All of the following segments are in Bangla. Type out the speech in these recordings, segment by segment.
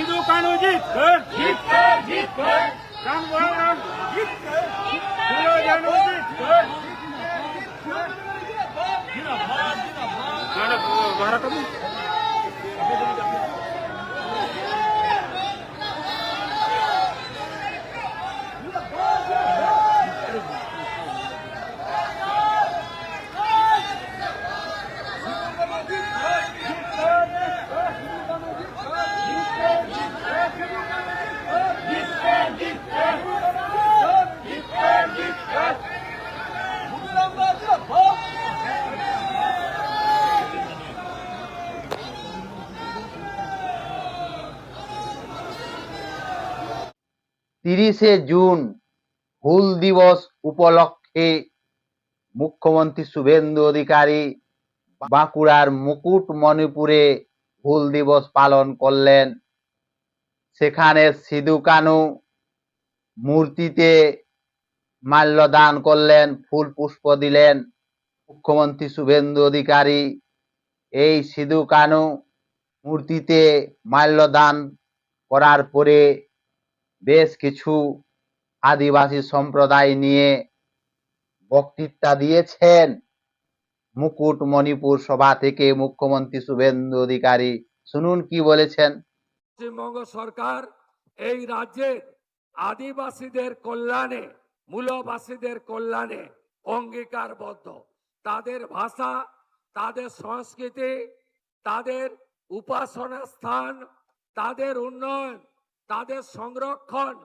সিধু কানু জিত কর, জিত কর, জিত কর। রাম বলরাম জিত কর, ফুলো জানু জিত কর। भारत में তিরিশে জুন হুল দিবস উপলক্ষে মুখ্যমন্ত্রী শুভেন্দু অধিকারী বাঁকুড়ার মুকুটমণিপুরে হুল দিবস পালন করলেন। সেখানে সিধু কানু মূর্তিতে মাল্যদান করলেন, ফুল পুষ্প দিলেন মুখ্যমন্ত্রী শুভেন্দু অধিকারী। এই সিধু কানু মূর্তিতে মাল্যদান করার পরে বেশ কিছু আদিবাসী সম্প্রদায় নিয়ে বক্তৃতা দিয়েছেন মুকুটমণিপুর সভা থেকে মুখ্যমন্ত্রী শুভেন্দু অধিকারী। শুনুন কি বলেছেন। পশ্চিমবঙ্গ সরকার এই রাজ্যের আদিবাসীদের কল্যাণে, মূলবাসীদের কল্যাণে অঙ্গীকারবদ্ধ। তাদের ভাষা, তাদের সংস্কৃতি, তাদের উপাসনা স্থান, তাদের উন্নয়ন, তাদের সংরক্ষণ,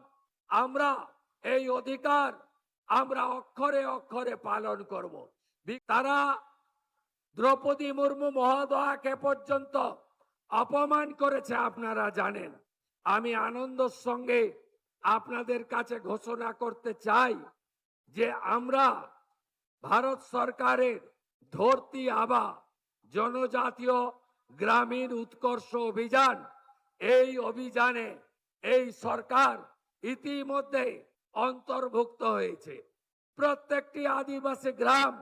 আমরা এই অধিকার আমরা অক্ষরে অক্ষরে পালন করব। তারা দ্রৌপদী মুর্মু মহোদয়াকে পর্যন্ত অপমান করেছে, আপনারা জানেন। আমি আনন্দের সঙ্গে আপনাদের কাছে ঘোষণা করতে চাই যে আমরা ভারত সরকারের ধরতি আবা জনজাতীয় গ্রামীণ উৎকর্ষ অভিযান, এই অভিযানে এই সরকার ইতিমধ্যে অন্তর্ভুক্ত হয়েছে। প্রত্যেকটি আদিবাসী গ্রাম,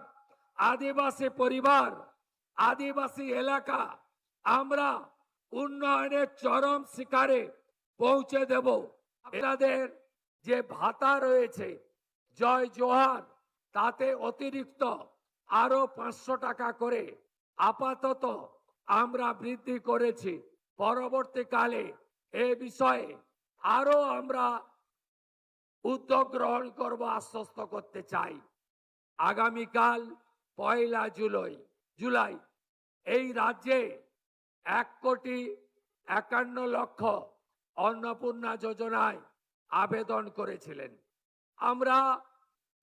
আদিবাসী পরিবার, আদিবাসী এলাকা আমরা উন্নয়নের চরম শিখরে পৌঁছে দেব। আপনাদের যে ভাতা রয়েছে জয় জোহার, তাতে অতিরিক্ত আরো 500 টাকা করে আপাতত আমরা বৃদ্ধি করেছি। পরবর্তীকালে এ বিষয়ে আরো আমরা উদ্যোগ গ্রহণ করব, আশ্বস্ত করতে চাই। আগামীকাল 1 জুলাই এই রাজ্যে 1,51,00,000 অন্নপূর্ণা যোজনায় আবেদন করেছিলেন। আমরা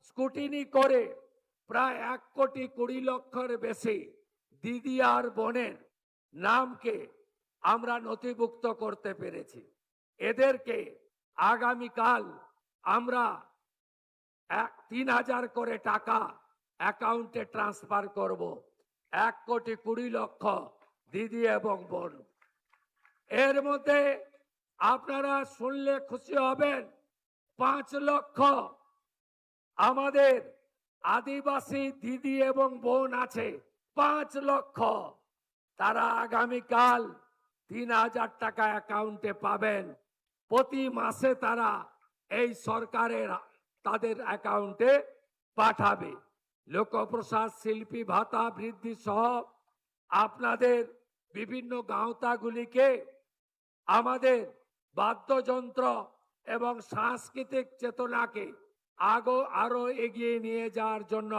স্কুটিনি করে প্রায় 1,20,00,000-এর বেশি দিদি আর বোনের নামকে আমরা নথিভুক্ত করতে পেরেছি। এদেরকে আগামীকাল আমরা 3,000 করে টাকা অ্যাকাউন্টে ট্রান্সফার করব। 1,20,00,000 দিদি এবং বোন। এর মধ্যে আপনারা শুনলে খুশি হবেন, 5 লক্ষ আমাদের আদিবাসী দিদি এবং বোন আছে। 5 লক্ষ তারা আগামীকাল 3,000 টাকা অ্যাকাউন্টে পাবেন। প্রতি মাসে তারা এই সরকারের তাদের অ্যাকাউন্টে পাঠাবে। লোকপ্রসাদ, শিল্পী ভাতা বৃদ্ধি সহ আপনাদের বিভিন্ন গাঁওতাগুলিকে আমাদের বাদ্যযন্ত্র এবং সাংস্কৃতিক চেতনাকে আরো এগিয়ে নিয়ে যাওয়ার জন্য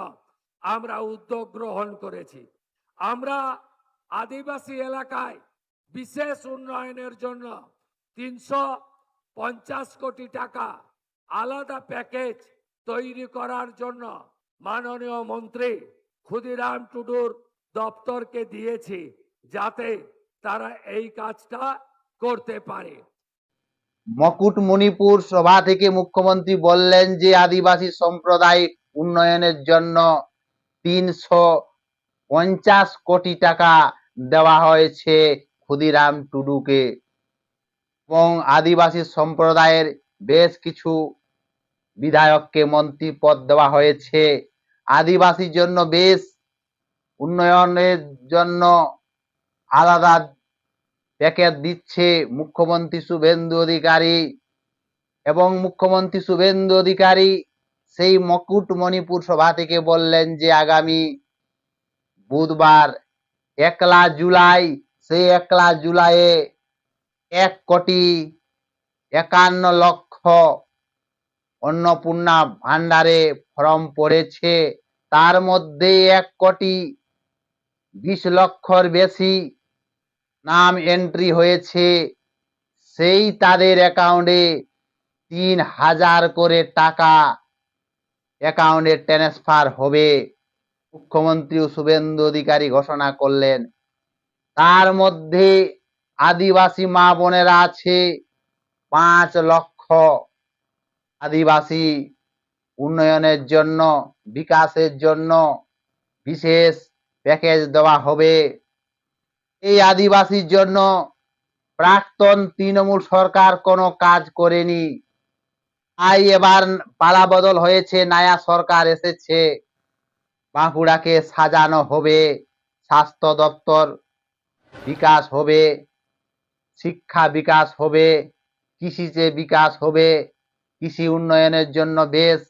আমরা উদ্যোগ গ্রহণ করেছি। আমরা আদিবাসী এলাকায় বিশেষ উন্নয়নের জন্য 350 কোটি টাকা আলাদা প্যাকেজ তৈরি করার জন্য মাননীয় মন্ত্রী ক্ষুদিরাম টুডুর দপ্তরকে দিয়েছি, যাতে তারা এই কাজটা করতে পারে। মুকুটমণিপুর সভা থেকে মুখ্যমন্ত্রী বললেন যে আদিবাসী সম্প্রদায় উন্নয়নের জন্য 350 কোটি টাকা দেওয়া হয়েছে ক্ষুদিরাম টুডুকে, এবং আদিবাসী সম্প্রদায়ের বেশ কিছু বিধায়ককে মন্ত্রী পদ দেওয়া হয়েছে। আদিবাসীর জন্য বেশ উন্নয়নের জন্য আলাদা প্যাকেজ দিচ্ছে মুখ্যমন্ত্রী শুভেন্দু অধিকারী। এবং মুখ্যমন্ত্রী শুভেন্দু অধিকারী সেই মুকুটমণিপুর সভা থেকে বললেন যে আগামী বুধবার 1 জুলাই, সেই 1 জুলাইয়ে 1,51,00,000 অন্নপূর্ণা ভান্ডারে ফর্ম পড়েছে। তার মধ্যে 1,20,00,000 বেশি নাম এন্ট্রি হয়েছে। সেই তাদের অ্যাকাউন্টে 3,000 করে টাকা অ্যাকাউন্টে ট্রান্সফার হবে, মুখ্যমন্ত্রী শুভেন্দু অধিকারী ঘোষণা করলেন। তার মধ্যে আদিবাসী মা বোনেরা আছে 5,00,000। আদিবাসী উন্নয়নের জন্য, বিকাশের জন্য বিশেষ প্যাকেজ দেওয়া হবে। এই আদিবাসীর জন্য প্রাক্তন তৃণমূল সরকার কোনো কাজ করেনি। তাই এবার পালা বদল হয়েছে, নয়া সরকার এসেছে। বাঁকুড়াকে সাজানো হবে, স্বাস্থ্য দপ্তর বিকাশ হবে, শিক্ষা বিকাশ হবে, কৃষিতে বিকাশ হবে। কৃষি উন্নয়নের জন্য বেশ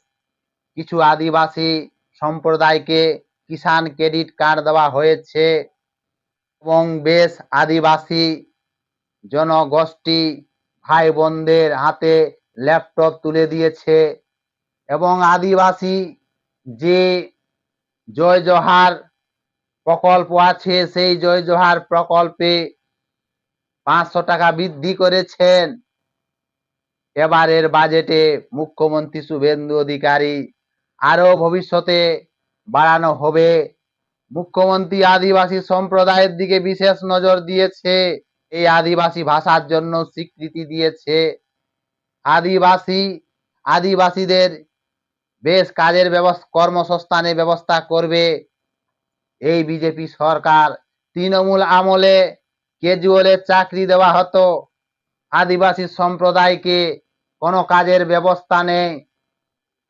কিছু আদিবাসী সম্প্রদায়কে কিষাণ ক্রেডিট কার্ড দেওয়া হয়েছে এবং বেশ আদিবাসী জনগোষ্ঠী ভাই বোনদের হাতে ল্যাপটপ তুলে দিয়েছে। এবং আদিবাসী যে জয় জোহার প্রকল্প আছে, সেই জয় জোহার প্রকল্পে 500 টাকা বৃদ্ধি করেছেন। এবারের বাজেটে মুখ্যমন্ত্রী শুভেন্দু অধিকারী আরো ভবিষ্যতে বাড়ানো হবে। মুখ্যমন্ত্রী আদিবাসী সম্প্রদায়ের দিকে বিশেষ নজর দিয়েছে, এই আদিবাসী ভাষার জন্য স্বীকৃতি দিয়েছে। আদিবাসীদের বেশ কাজের ব্যবস্থা, কর্মসংস্থানের ব্যবস্থা করবে এই বিজেপি সরকার। তৃণমূল আমলে ক্যাজুয়ালের চাকরি দেওয়া হতো, আদিবাসী সম্প্রদায়কে কোনো কাজের ব্যবস্থা নেই।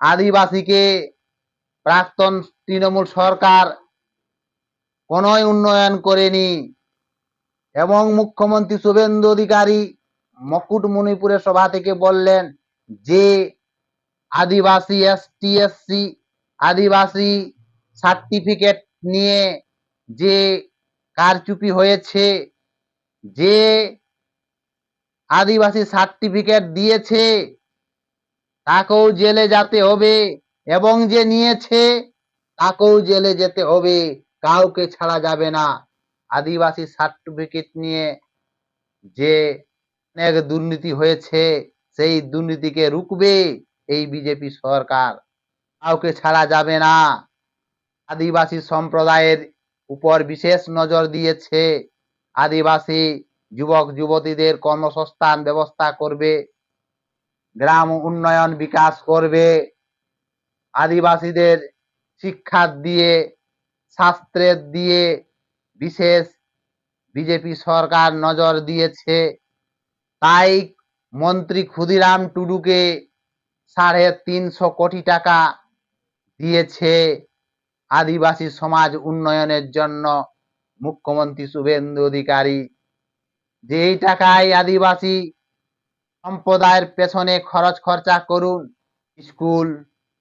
আদিবাসীকে প্রাক্তন তৃণমূল সরকার কোনোই উন্নয়ন করেনি। এবং মুখ্যমন্ত্রী শুভেন্দু অধিকারী মুকুটমণিপুরের সভা থেকে বললেন যে আদিবাসী এসটি এসসি আদিবাসী সার্টিফিকেট নিয়ে যে কারচুপি হয়েছে, যে আদিবাসী সার্টিফিকেট দিয়েছে তাকেও জেলে যেতে হবে এবং যে নিয়েছে তাকেও জেলে যেতে হবে, কাউকে ছাড়া যাবে না। আদিবাসী সার্টিফিকেট নিয়ে যে অনেক দুর্নীতি হয়েছে, সেই দুর্নীতিকে রুখবে এই বিজেপি সরকার, কাউকে ছাড়া যাবে না। আদিবাসী সম্প্রদায়ের উপর বিশেষ নজর দিয়েছে, আদিবাসী যুবক যুবতীদের কর্মসংস্থান ব্যবস্থা করবে, গ্রাম উন্নয়ন বিকাশ করবে, আদিবাসীদের শিক্ষা দিয়ে, শাস্ত্রের দিয়ে বিশেষ বিজেপি সরকার নজর দিয়েছে। তাই মন্ত্রী ক্ষুদিরাম টুডুকে 350 কোটি টাকা দিয়েছে আদিবাসী সমাজ উন্নয়নের জন্য মুখ্যমন্ত্রী শুভেন্দু অধিকারী। যে এই টাকায় আদিবাসী সম্প্রদায়ের পেছনে খরচা করুন, স্কুল,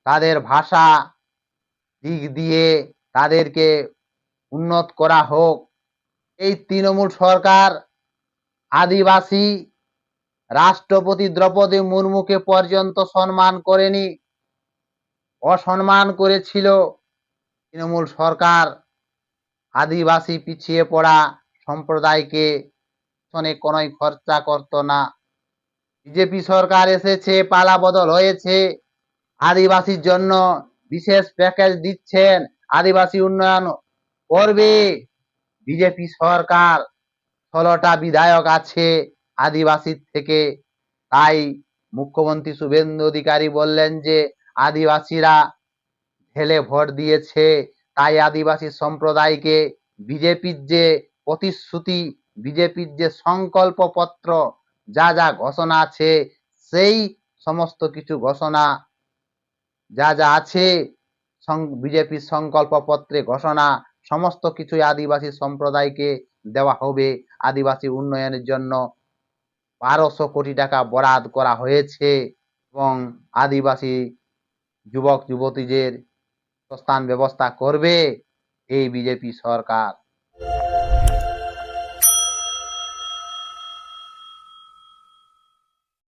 তাদের ভাষা দিক দিয়ে তাদেরকে উন্নত করা হোক। এই তৃণমূল সরকার আদিবাসী রাষ্ট্রপতি দ্রৌপদী মুর্মুকে পর্যন্ত সম্মান করেনি, অসম্মান করেছিল। তৃণমূল সরকার আদিবাসী পিছিয়ে পড়া সম্প্রদায়কে কোনোই খরচা করত না। বিজেপি সরকার এসেছে, পালা বদল হয়েছে, আদিবাসীর জন্য বিশেষ প্যাকেজ দিচ্ছেন, আদিবাসী উন্নয়ন করবে বিজেপি সরকার। 16টা বিধায়ক আছে আদিবাসীর থেকে। তাই মুখ্যমন্ত্রী শুভেন্দু অধিকারী বললেন যে আদিবাসীরা ঢেলে ভোট দিয়েছে, তাই আদিবাসী সম্প্রদায়কে বিজেপির যে প্রতিশ্রুতি, বিজেপির যে সংকল্প পত্র, যা যা ঘোষণা আছে, সেই সমস্ত কিছু ঘোষণা যা যা আছে বিজেপির সংকল্প পত্রে ঘোষণা, সমস্ত কিছুই আদিবাসী সম্প্রদায়কে দেওয়া হবে। আদিবাসী উন্নয়নের জন্য 1200 কোটি টাকা বরাদ্দ করা হয়েছে এবং আদিবাসী যুবক যুবতীদের স্থান ব্যবস্থা করবে এই বিজেপি সরকার।